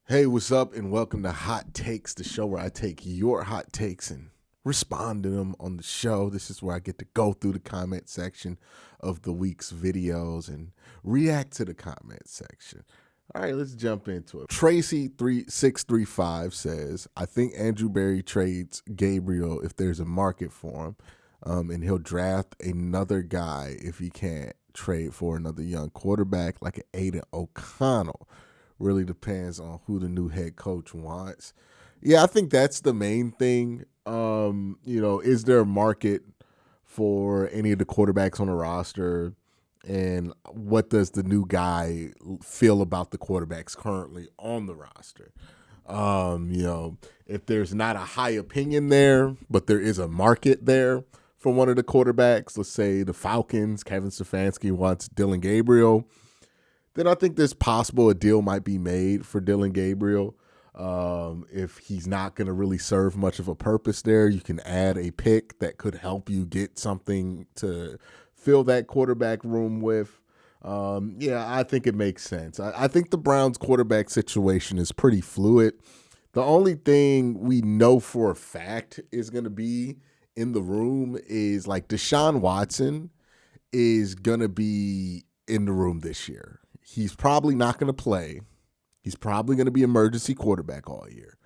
Hey, what's up, and welcome to Hot Takes, the show where I take your hot takes and respond to them on the show. This is where I get to go through the comment section of the week's videos and react to the comment section. All right, let's jump into it. Tracy3635 says, I think Andrew Berry trades Gabriel if there's a market for him, and he'll draft another guy if he can't trade for another young quarterback like an Aiden O'Connell. Really depends on who the new head coach wants. Yeah, I think that's the main thing. Is there a market for any of the quarterbacks on the roster? And what does the new guy feel about the quarterbacks currently on the roster? If there's not a high opinion there, but there is a market there for one of the quarterbacks, let's say the Falcons, Kevin Stefanski wants Dylan Gabriel, then I think there's possible a deal might be made for Dylan Gabriel. If he's not going to really serve much of a purpose there, you can add a pick that could help you get something to fill that quarterback room with. I think it makes sense. I think the Browns quarterback situation is pretty fluid. The only thing we know for a fact is going to be in the room is like Deshaun Watson is going to be in the room this year. He's probably not going to play. He's probably going to be emergency quarterback all year.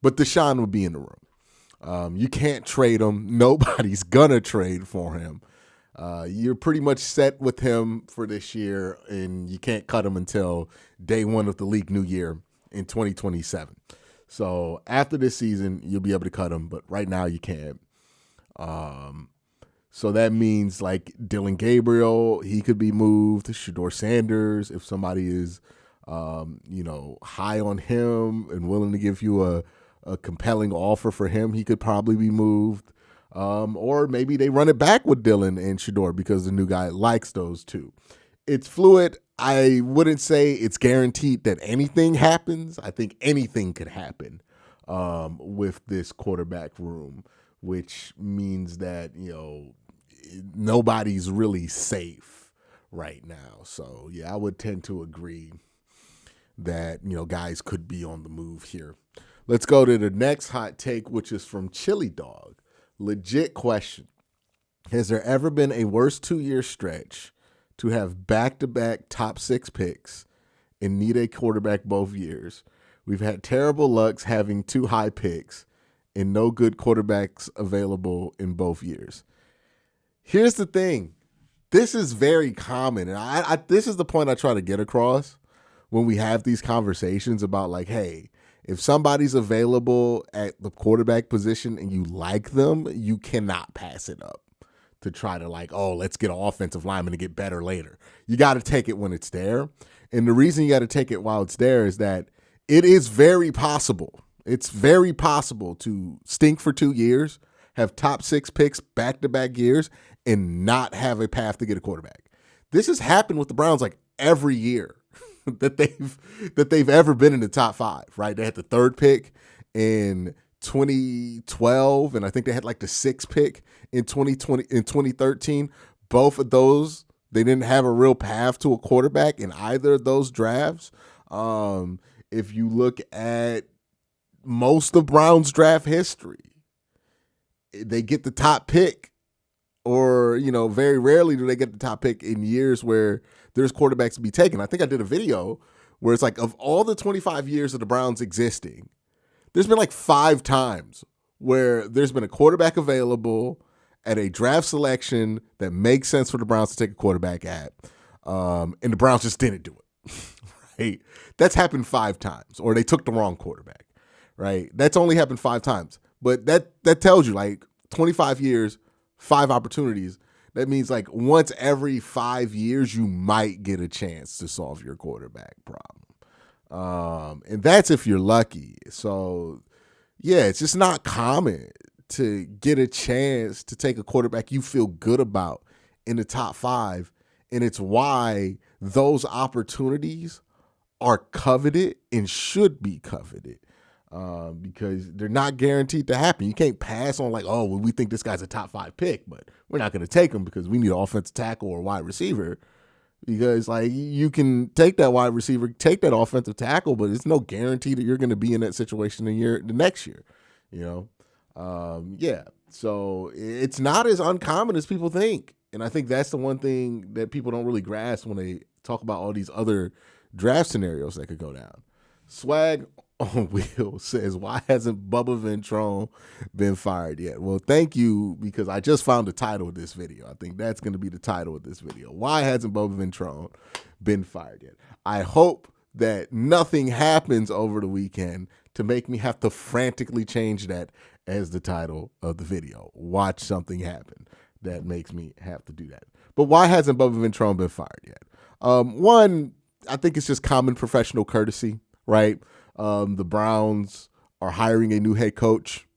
But Deshaun will be in the room. You can't trade him. Nobody's going to trade for him. You're pretty much set with him for this year, and you can't cut him until day one of the league new year in 2027. So after this season, you'll be able to cut him, but right now you can't. So that means like Dylan Gabriel, he could be moved. Shedeur Sanders, if somebody is, high on him and willing to give you a compelling offer for him, he could probably be moved. Or maybe they run it back with Dylan and Shedeur because the new guy likes those two. It's fluid. I wouldn't say it's guaranteed that anything happens. I think anything could happen with this quarterback room, which means that, nobody's really safe right now. So, yeah, I would tend to agree that, guys could be on the move here. Let's go to the next hot take, which is from Chili Dog. Legit question. Has there ever been a worse 2-year stretch to have back-to-back top 6 picks and need a quarterback both years? We've had terrible lucks having 2 high picks and no good quarterbacks available in both years. Here's the thing. This is very common. And this is the point I try to get across when we have these conversations about like, hey, if somebody's available at the quarterback position and you like them, you cannot pass it up to try to like, oh, let's get an offensive lineman to get better later. You got to take it when it's there. And the reason you got to take it while it's there is that it is very possible. It's very possible to stink for 2 years, have top 6 picks back-to-back years, and not have a path to get a quarterback. This has happened with the Browns like every year that they've ever been in the top 5, right? They had the 3rd pick in 2012, and I think they had like the 6th pick in 2013. Both of those, they didn't have a real path to a quarterback in either of those drafts. If you look at most of Browns draft history, they get the top pick, or, very rarely do they get the top pick in years where there's quarterbacks to be taken. I think I did a video where it's like, of all the 25 years of the Browns existing, there's been like 5 times where there's been a quarterback available at a draft selection that makes sense for the Browns to take a quarterback at. And the Browns just didn't do it, right? That's happened 5 times, or they took the wrong quarterback, right? That's only happened 5 times. But that tells you like 25 years, 5 opportunities. That means like once every 5 years, you might get a chance to solve your quarterback problem. And that's if you're lucky. So, yeah, it's just not common to get a chance to take a quarterback you feel good about in the top 5. And it's why those opportunities are coveted and should be coveted. Because they're not guaranteed to happen. You can't pass on like, oh, well, we think this guy's a top 5 pick, but we're not going to take him because we need an offensive tackle or wide receiver. because like you can take that wide receiver, take that offensive tackle, but it's no guarantee that you're going to be in that situation the next year. You know, yeah. So it's not as uncommon as people think, and I think that's the one thing that people don't really grasp when they talk about all these other draft scenarios that could go down. Swag on Wheel says, why hasn't Bubba Ventrone been fired yet? Well, thank you, because I just found the title of this video. I think that's going to be the title of this video. Why hasn't Bubba Ventrone been fired yet? I hope that nothing happens over the weekend to make me have to frantically change that as the title of the video. Watch something happen that makes me have to do that. But why hasn't Bubba Ventrone been fired yet? One, I think it's just common professional courtesy, right? The Browns are hiring a new head coach.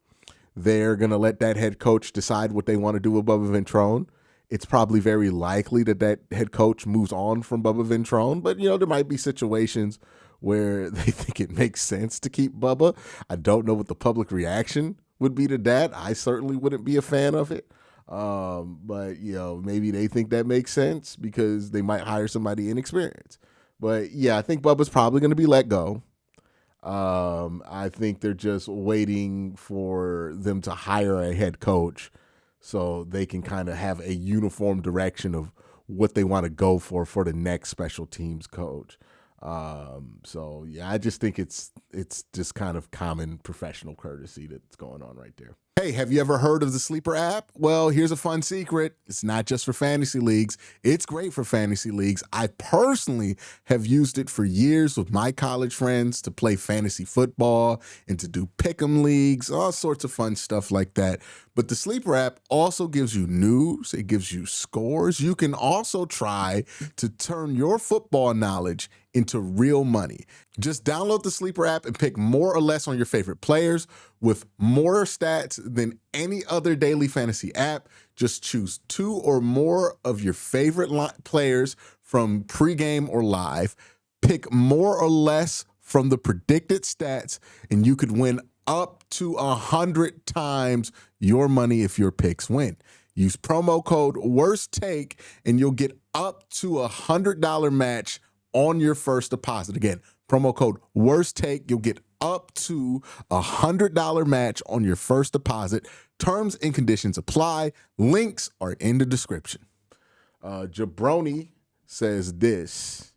They're going to let that head coach decide what they want to do with Bubba Ventrone. It's probably very likely that that head coach moves on from Bubba Ventrone, but, you know, there might be situations where they think it makes sense to keep Bubba. I don't know what the public reaction would be to that. I certainly wouldn't be a fan of it. But, you know, maybe they think that makes sense because they might hire somebody inexperienced. But, yeah, I think Bubba's probably going to be let go. I think they're just waiting for them to hire a head coach so they can kind of have a uniform direction of what they want to go for the next special teams coach. So yeah, I just think it's just kind of common professional courtesy that's going on right there. Hey, have you ever heard of the Sleeper app? Well, here's a fun secret. It's not just for fantasy leagues. It's great for fantasy leagues. I personally have used it for years with my college friends to play fantasy football and to do pick'em leagues, all sorts of fun stuff like that. But the Sleeper app also gives you news. It gives you scores. You can also try to turn your football knowledge into real money. Just download the Sleeper app and pick more or less on your favorite players with more stats than any other daily fantasy app. Just choose 2 or more of your favorite players from pregame or live. Pick more or less from the predicted stats, and you could win up to 100 times your money if your picks win. Use promo code WORSTTAKE, and you'll get up to $100 match on your first deposit. Again, promo code WORSTTAKE. You'll get up to $100 match on your first deposit. Terms and conditions apply. Links are in the description. Jabroni says this: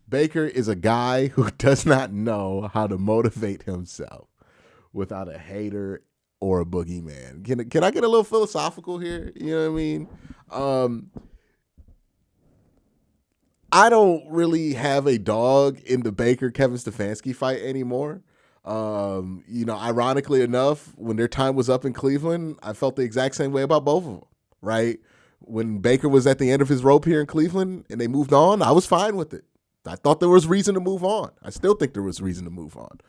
Baker is a guy who does not know how to motivate himself without a hater or a boogeyman. Can I get a little philosophical here? You know what I mean? I don't really have a dog in the Baker-Kevin Stefanski fight anymore. You know, ironically enough, when their time was up in Cleveland, I felt the exact same way about both of them, right? When Baker was at the end of his rope here in Cleveland and they moved on, I was fine with it. I thought there was reason to move on. I still think there was reason to move on.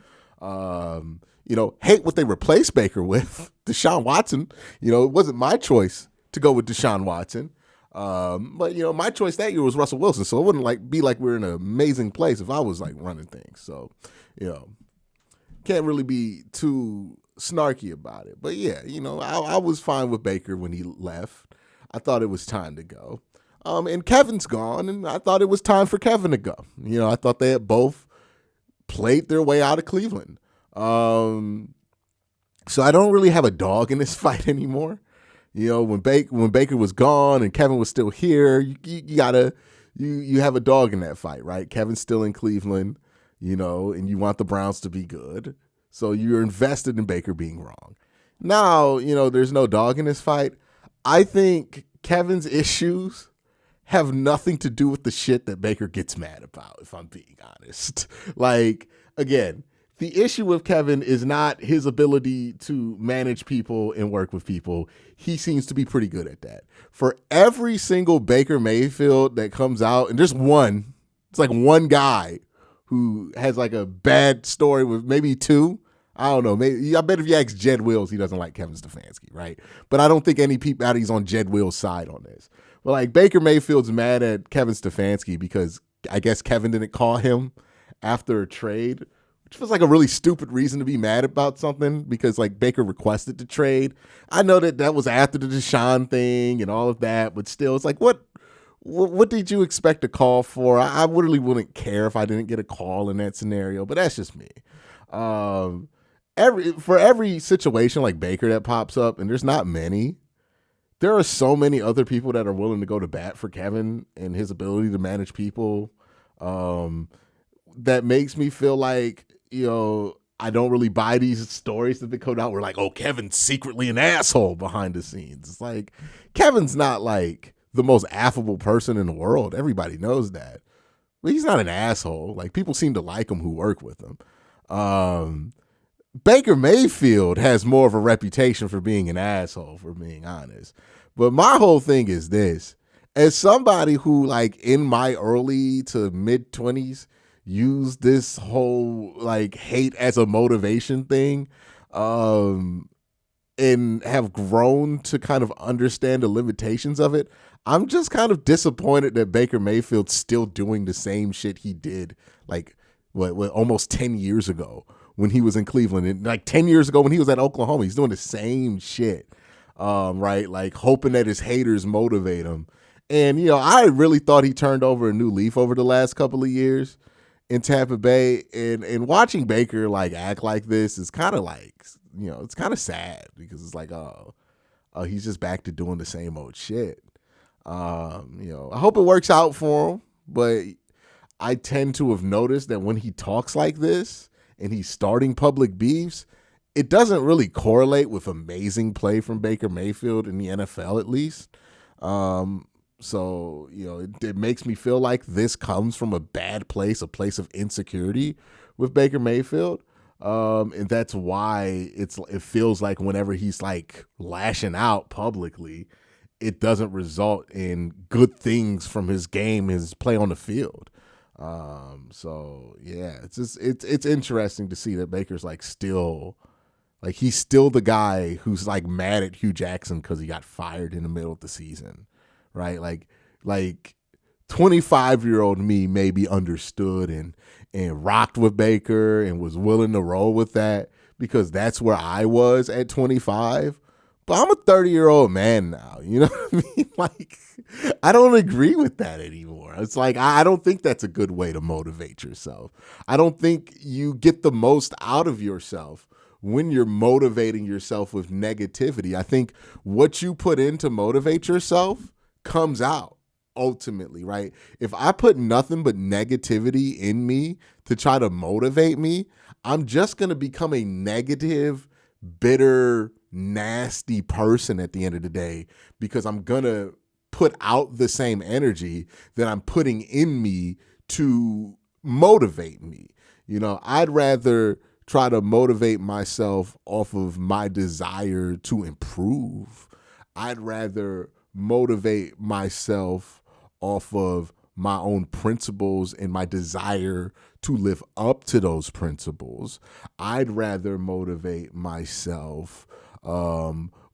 You know, hate what they replaced Baker with, Deshaun Watson. You know, it wasn't my choice to go with Deshaun Watson. But, you know, my choice that year was Russell Wilson, so it wouldn't be like we're in an amazing place if I was like running things. So, you know, can't really be too snarky about it. But yeah, you know, I was fine with Baker when he left. I thought it was time to go. And Kevin's gone, and I thought it was time for Kevin to go. You know, I thought they had both played their way out of Cleveland. So I don't really have a dog in this fight anymore. You know, when Baker was gone and Kevin was still here, you have a dog in that fight, right? Kevin's still in Cleveland, you know, and you want the Browns to be good. So you're invested in Baker being wrong. Now, you know, there's no dog in this fight. I think Kevin's issues have nothing to do with the shit that Baker gets mad about, if I'm being honest. Like, again, the issue with Kevin is not his ability to manage people and work with people. He seems to be pretty good at that. For every single Baker Mayfield that comes out, and there's one, it's like one guy who has like a bad story with maybe 2. I don't know. Maybe I bet if you ask Jed Wills, he doesn't like Kevin Stefanski, right? But I don't think anybody's on Jed Wills' side on this. But like Baker Mayfield's mad at Kevin Stefanski because I guess Kevin didn't call him after a trade, which feels like a really stupid reason to be mad about something because like Baker requested the trade. I know that was after the Deshaun thing and all of that, but still it's like, what what did you expect a call for? I really wouldn't care if I didn't get a call in that scenario, but that's just me. Um, for every situation like Baker that pops up, and there's not many, there are so many other people that are willing to go to bat for Kevin and his ability to manage people. Um, that makes me feel like, I don't really buy these stories that they come out where like, oh, Kevin's secretly an asshole behind the scenes. It's like, Kevin's not like the most affable person in the world. Everybody knows that. But he's not an asshole. Like, people seem to like him who work with him. Baker Mayfield has more of a reputation for being an asshole, for being honest. But my whole thing is this. As somebody who, like, in my early to mid 20s, used this whole, like, hate as a motivation thing, and have grown to kind of understand the limitations of it, I'm just kind of disappointed that Baker Mayfield's still doing the same shit he did, like, almost 10 years ago when he was in Cleveland. And like 10 years ago when he was at Oklahoma, he's doing the same shit, right? Like, hoping that his haters motivate him. And, I really thought he turned over a new leaf over the last couple of years in Tampa Bay. And watching Baker, like, act like this is kind of like, it's kind of sad because it's like, he's just back to doing the same old shit. I hope it works out for him, but I tend to have noticed that when he talks like this and he's starting public beefs, it doesn't really correlate with amazing play from Baker Mayfield in the NFL, at least. So, it makes me feel like this comes from a bad place, a place of insecurity with Baker Mayfield. And that's why it feels like whenever he's like lashing out publicly, it doesn't result in good things from his game, his play on the field. So yeah, it's interesting to see that Baker's like still, like, he's still the guy who's like mad at Hugh Jackson because he got fired in the middle of the season, right? Like 25-year-old me maybe understood and rocked with Baker and was willing to roll with that because that's where I was at 25. But I'm a 30-year-old man now, you know what I mean? Like, I don't agree with that anymore. It's like, I don't think that's a good way to motivate yourself. I don't think you get the most out of yourself when you're motivating yourself with negativity. I think what you put in to motivate yourself comes out ultimately, right? If I put nothing but negativity in me to try to motivate me, I'm just going to become a negative, bitter, nasty person at the end of the day because I'm going to put out the same energy that I'm putting in me to motivate me. I'd rather try to motivate myself off of my desire to improve. I'd rather motivate myself off of my own principles and my desire to live up to those principles. I'd rather motivate myself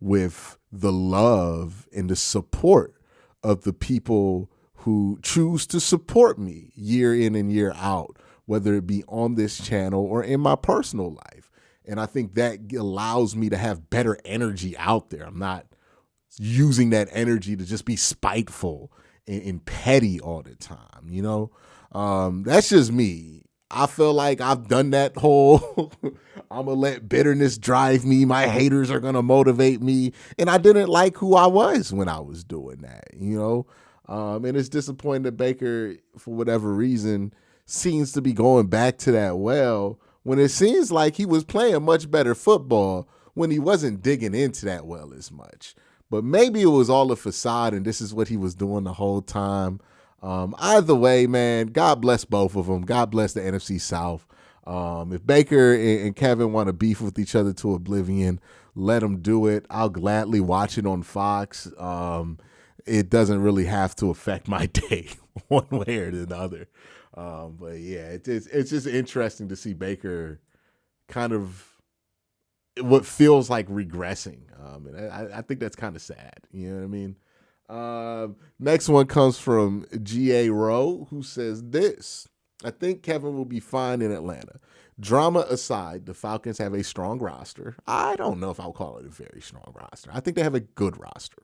with the love and the support of the people who choose to support me year in and year out, whether it be on this channel or in my personal life. And I think that allows me to have better energy out there. I'm not using that energy to just be spiteful and petty all the time, That's just me. I feel like I've done that whole I'm going to let bitterness drive me. My haters are going to motivate me. And I didn't like who I was when I was doing that, And it's disappointing that Baker, for whatever reason, seems to be going back to that well when it seems like he was playing much better football when he wasn't digging into that well as much. But maybe it was all a facade and this is what he was doing the whole time. Either way, man, God bless both of them. God bless the NFC South. If Baker and Kevin want to beef with each other to oblivion, let them do it. I'll gladly watch it on Fox. It doesn't really have to affect my day one way or the other. But yeah, it's just interesting to see Baker kind of what feels like regressing. And I think that's kind of sad. You know what I mean? Next one comes from G.A. Rowe, who says this: I think Kevin will be fine in Atlanta. Drama aside, the Falcons have a strong roster. I don't know if I'll call it a very strong roster. I think they have a good roster.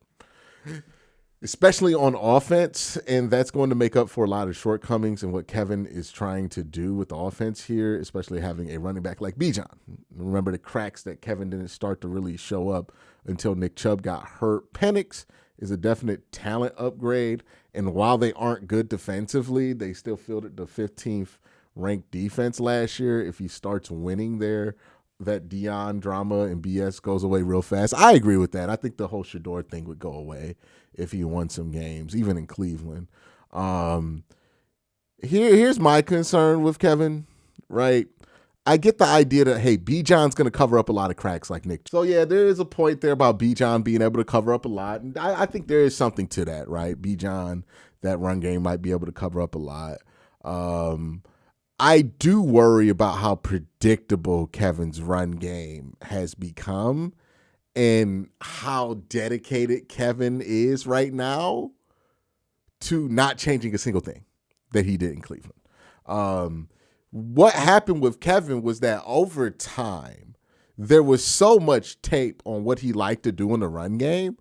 especially on offense, and that's going to make up for a lot of shortcomings in what Kevin is trying to do with the offense here, especially having a running back like Bijan. Remember the cracks that Kevin didn't start to really show up until Nick Chubb got hurt. Penix is a definite talent upgrade, and while they aren't good defensively, they still fielded the 15th ranked defense last year. If he starts winning there, that Dion drama and BS goes away real fast. I agree with that. I think the whole Shador thing would go away if he won some games, even in Cleveland. Here's my concern with Kevin, right? I get the idea that, hey, Bijan's going to cover up a lot of cracks like Nick. So, yeah, there is a point there about Bijan being able to cover up a lot. And I think there is something to that, right? Bijan, that run game might be able to cover up a lot. I do worry about how predictable Kevin's run game has become and how dedicated Kevin is right now to not changing a single thing that he did in Cleveland. What happened with Kevin was that over time, there was so much tape on what he liked to do in the run game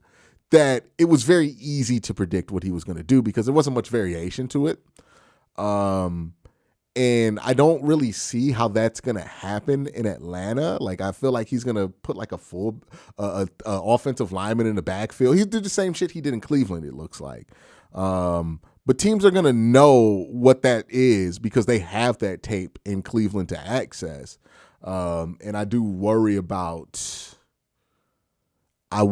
that it was very easy to predict what he was going to do because there wasn't much variation to it. And I don't really see how that's going to happen in Atlanta. Like, I feel like he's going to put like a full offensive lineman in the backfield. He'll do the same shit he did in Cleveland, it looks like. But teams are going to know what that is because they have that tape in Cleveland to access. And I do worry about the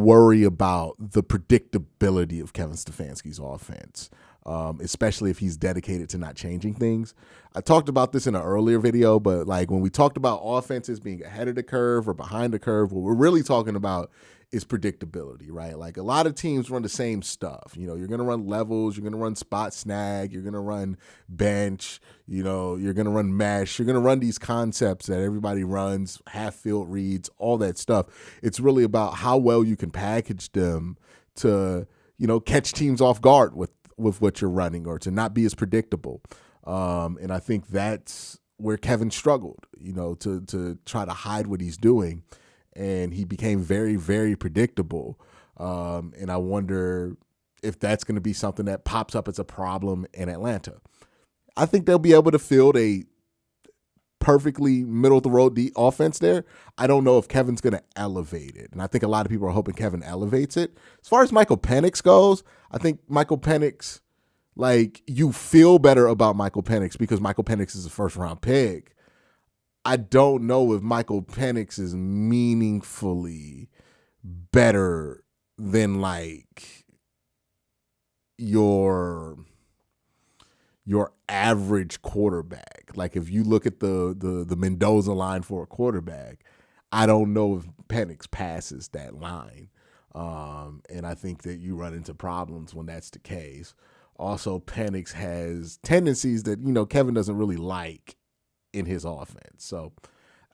predictability of Kevin Stefanski's offense. Especially if he's dedicated to not changing things. I talked about this in an earlier video, but like when we talked about offenses being ahead of the curve or behind the curve, what we're really talking about is predictability, right? Like a lot of teams run the same stuff. You know, you're going to run levels, you're going to run spot snag, you're going to run bench, you know, you're going to run mesh, you're going to run these concepts that everybody runs, half field reads, all that stuff. It's really about how well you can package them to, you know, catch teams off guard with what you're running or to not be as predictable. And I think that's where Kevin struggled, you know, to try to hide what he's doing. And he became very, very predictable. And I wonder if that's going to be something that pops up as a problem in Atlanta. I think they'll be able to field a perfectly middle of the road offense there. I don't know if Kevin's going to elevate it. And I think a lot of people are hoping Kevin elevates it. As far as Michael Penix goes, I think Michael Penix, like, you feel better about Michael Penix because Michael Penix is a first round pick. I don't know if Michael Penix is meaningfully better than like your average quarterback. Like if you look at the Mendoza line for a quarterback, I don't know if Penix passes that line. And I think that you run into problems when that's the case. Also, Penix has tendencies that, you know, Kevin doesn't really like in his offense. So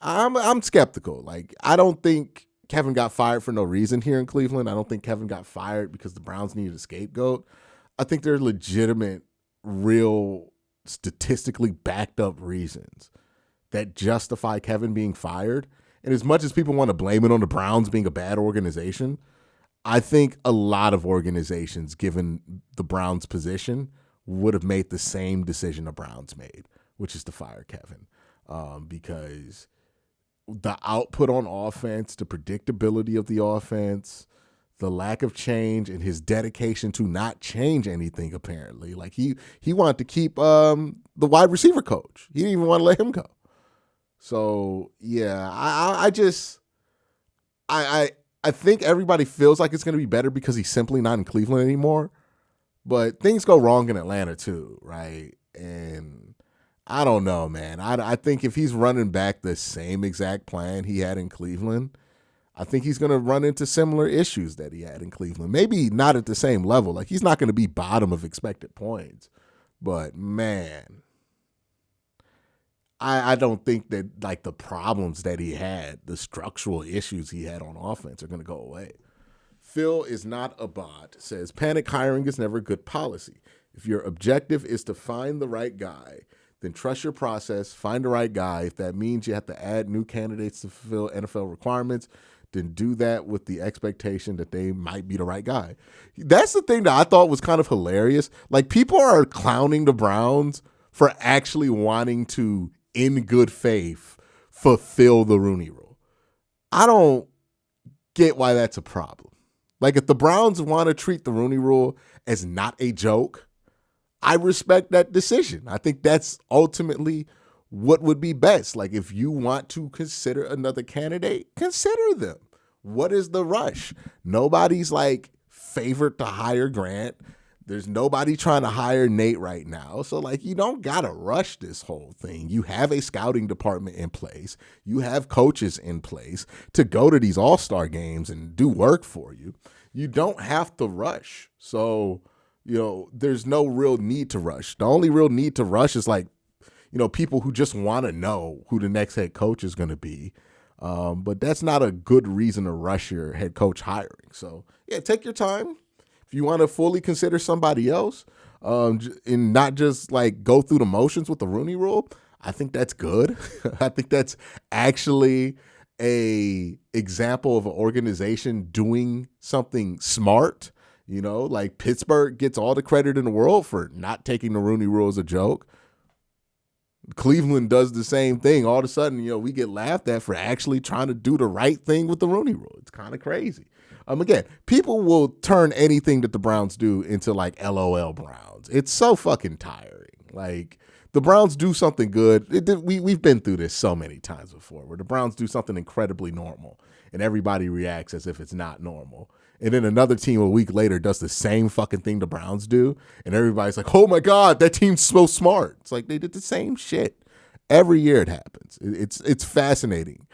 I'm skeptical. Like, I don't think Kevin got fired for no reason here in Cleveland. I don't think Kevin got fired because the Browns needed a scapegoat. I think there are legitimate, real, statistically backed up reasons that justify Kevin being fired. And as much as people want to blame it on the Browns being a bad organization, I think a lot of organizations, given the Browns' position, would have made the same decision the Browns made, which is to fire Kevin. Because the output on offense, the predictability of the offense, the lack of change, and his dedication to not change anything, apparently. Like he wanted to keep the wide receiver coach. He didn't even want to let him go. So, yeah, I think everybody feels like it's going to be better because he's simply not in Cleveland anymore. But things go wrong in Atlanta too, right? And I don't know, man. I think if he's running back the same exact plan he had in Cleveland, I think he's going to run into similar issues that he had in Cleveland. Maybe not at the same level. Like, he's not going to be bottom of expected points. But, man, I don't think that, like, the problems that he had, the structural issues he had on offense are going to go away. Phil is not a bot, says panic hiring is never good policy. If your objective is to find the right guy, then trust your process, find the right guy. If that means you have to add new candidates to fulfill NFL requirements, then do that with the expectation that they might be the right guy. That's the thing that I thought was kind of hilarious. Like, people are clowning the Browns for actually wanting to, in good faith, fulfill the Rooney Rule. I don't get why that's a problem. Like, if the Browns want to treat the Rooney Rule as not a joke, I respect that decision. I think that's ultimately what would be best. Like, if you want to consider another candidate, consider them. What is the rush? Nobody's like favored to hire Grant. There's nobody trying to hire Nate right now. So, like, you don't got to rush this whole thing. You have a scouting department in place. You have coaches in place to go to these all-star games and do work for you. You don't have to rush. So, there's no real need to rush. The only real need to rush is like, people who just want to know who the next head coach is going to be. But that's not a good reason to rush your head coach hiring. So, yeah, take your time. If you want to fully consider somebody else and not just like go through the motions with the Rooney Rule, I think that's good. I think that's actually a example of an organization doing something smart. Like Pittsburgh gets all the credit in the world for not taking the Rooney Rule as a joke. Cleveland does the same thing. All of a sudden, we get laughed at for actually trying to do the right thing with the Rooney Rule. It's kind of crazy. Again, people will turn anything that the Browns do into like LOL Browns. It's so fucking tiring. Like, the Browns do something good. We've been through this so many times before, where the Browns do something incredibly normal and everybody reacts as if it's not normal. And then another team a week later does the same fucking thing the Browns do, and everybody's like, oh my God, that team's so smart. It's like they did the same shit. Every year it happens. It's fascinating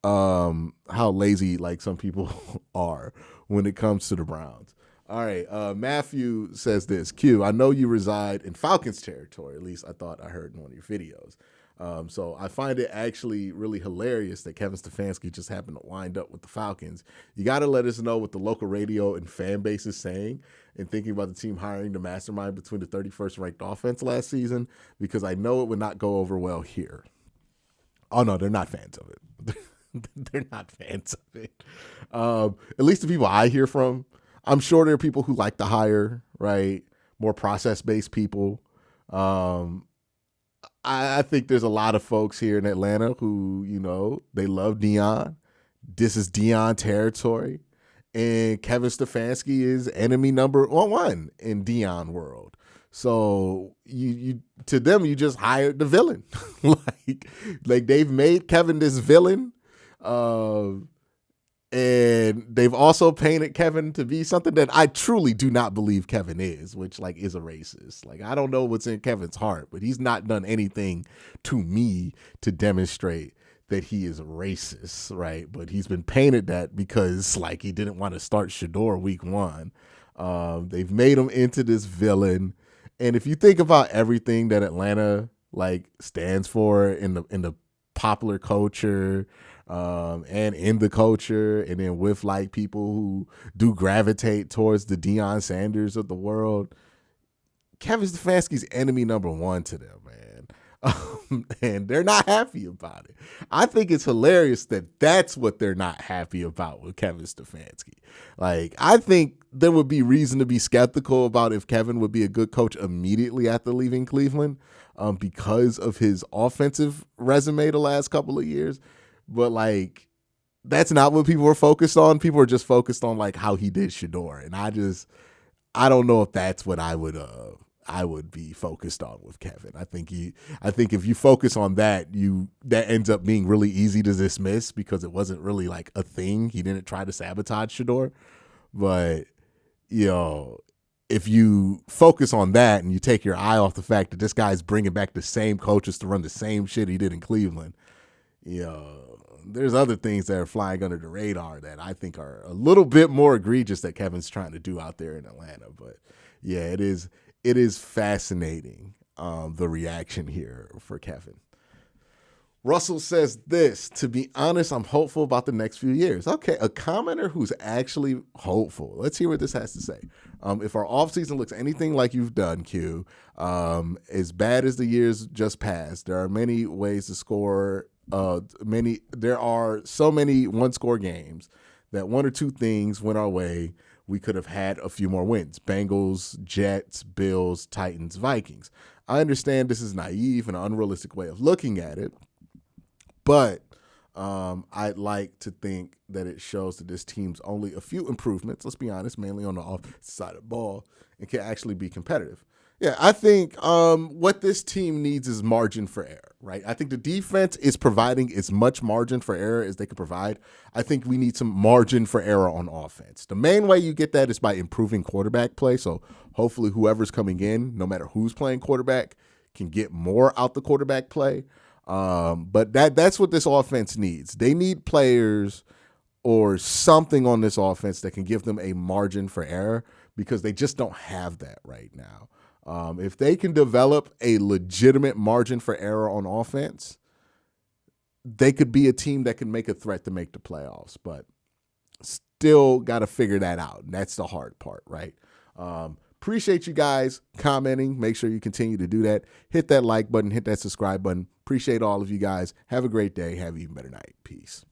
how lazy like some people are when it comes to the Browns. All right, Matthew says this, Q, I know you reside in Falcons territory. At least I thought I heard in one of your videos. So I find it actually really hilarious that Kevin Stefanski just happened to wind up with the Falcons. You got to let us know what the local radio and fan base is saying and thinking about the team hiring the mastermind between the 31st ranked offense last season, because I know it would not go over well here. Oh, no, they're not fans of it. They're not fans of it. At least the people I hear from, I'm sure there are people who like to hire, right? More process-based people. I think there's a lot of folks here in Atlanta who, they love Deion. This is Deion territory. And Kevin Stefanski is enemy number one in Deion world. So you to them, you just hired the villain. like they've made Kevin this villain. And they've also painted Kevin to be something that I truly do not believe Kevin is, which like is a racist. Like, I don't know what's in Kevin's heart, but he's not done anything to me to demonstrate that he is racist, right? But he's been painted that because like he didn't want to start Shador week 1. They've made him into this villain. And if you think about everything that Atlanta like stands for in the popular culture, and in the culture, and then with like people who do gravitate towards the Deion Sanders of the world, Kevin Stefanski's enemy number one to them, man. And they're not happy about it. I think it's hilarious that that's what they're not happy about with Kevin Stefanski. Like, I think there would be reason to be skeptical about if Kevin would be a good coach immediately after leaving Cleveland, because of his offensive resume the last couple of years. But like, that's not what people are focused on. People are just focused on like how he did Shador. And I don't know if that's what I would be focused on with Kevin. I think if you focus on that, that ends up being really easy to dismiss because it wasn't really like a thing. He didn't try to sabotage Shador. But, if you focus on that and you take your eye off the fact that this guy's bringing back the same coaches to run the same shit he did in Cleveland, there's other things that are flying under the radar that I think are a little bit more egregious that Kevin's trying to do out there in Atlanta. But yeah, it is fascinating, the reaction here for Kevin. Russell says this, to be honest, I'm hopeful about the next few years. Okay, a commenter who's actually hopeful. Let's hear what this has to say. If our offseason looks anything like you've done, Q, as bad as the years just passed, there are many ways to score. There are so many one-score games that one or two things went our way. We could have had a few more wins. Bengals, Jets, Bills, Titans, Vikings. I understand this is naive and an unrealistic way of looking at it, but I'd like to think that it shows that this team's only a few improvements, let's be honest, mainly on the offensive side of the ball, and can actually be competitive. Yeah, I think what this team needs is margin for error, right? I think the defense is providing as much margin for error as they can provide. I think we need some margin for error on offense. The main way you get that is by improving quarterback play. So hopefully whoever's coming in, no matter who's playing quarterback, can get more out the quarterback play. But that's what this offense needs. They need players or something on this offense that can give them a margin for error, because they just don't have that right now. If they can develop a legitimate margin for error on offense, they could be a team that can make a threat to make the playoffs, but still got to figure that out. And that's the hard part, right? Appreciate you guys commenting. Make sure you continue to do that. Hit that like button, hit that subscribe button. Appreciate all of you guys. Have a great day. Have an even better night. Peace.